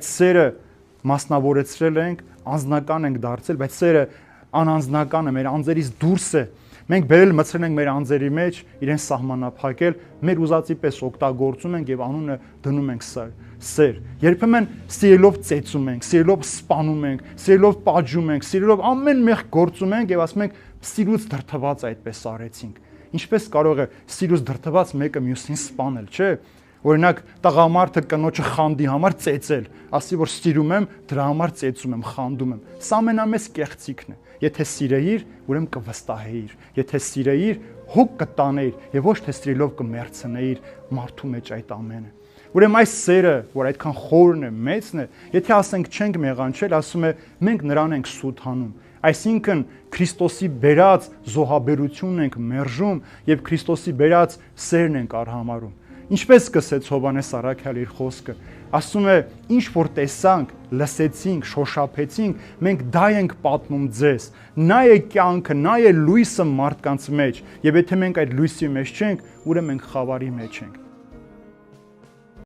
Սերը մասնավորեցրել ենք, անձնական ենք դարձել, բայց սերը անանձնական է, մեր անձերից դուրս է։ Մենք բերել մցրել ենք մեր անձերի մեջ, իրեն սահմանափակել, մեր ուզածի պես օգտագործում ենք եւ անունը դնում ենք սեր։ Երբեմն սիրելով ծեծում ենք, սիրելով սպանում ենք, սիրելով պատժում ենք, սիրելով ամեն մեղ գործում ենք եւ ասում ենք սիրուց դրթված այդպես արեցինք։ Ինչպես կարող է սիրուց դրթված մեկը մյուսին սպանել, չէ՞։ Օրինակ տղամարդը կնոջը խանդի համար ծեծել, ասի որ սիրում եմ, դրա համար ծեծում եմ, խանդում եմ։ Սա ամենամեծ կեղծիքն է։ Եթե սիրեիր, ուրեմն կվստահեիր։ Եթե սիրեիր, հոգ կտանեիր եւ ոչ թե սիրելով կմերցնեիր մարդու մեջ այդ ամենը։ Ուրեմն այս սերը, որ այդքան խորն է, մեծն է, եթե ասենք չենք մեղանչել, ասում է մենք նրան ենք սութանում։ Այսինքն Քրիստոսի բերած զոհաբերությունն ենք մերժում եւ Քրիստոսի բերած սերն ենք արհամարում։ Ինչպես սկսեց Հովհաննես առաքյալը իր խոսքը, ասում է, ինչ որ տեսանք, լսեցինք, շոշափեցինք, մենք դա ենք պատմում ձեզ։ Նա է կյանքը, նա է լույսը մարդկանց մեջ, եւ եթե մենք այդ լույսի մեջ չենք, ուրեմն մենք խավարի մեջ ենք։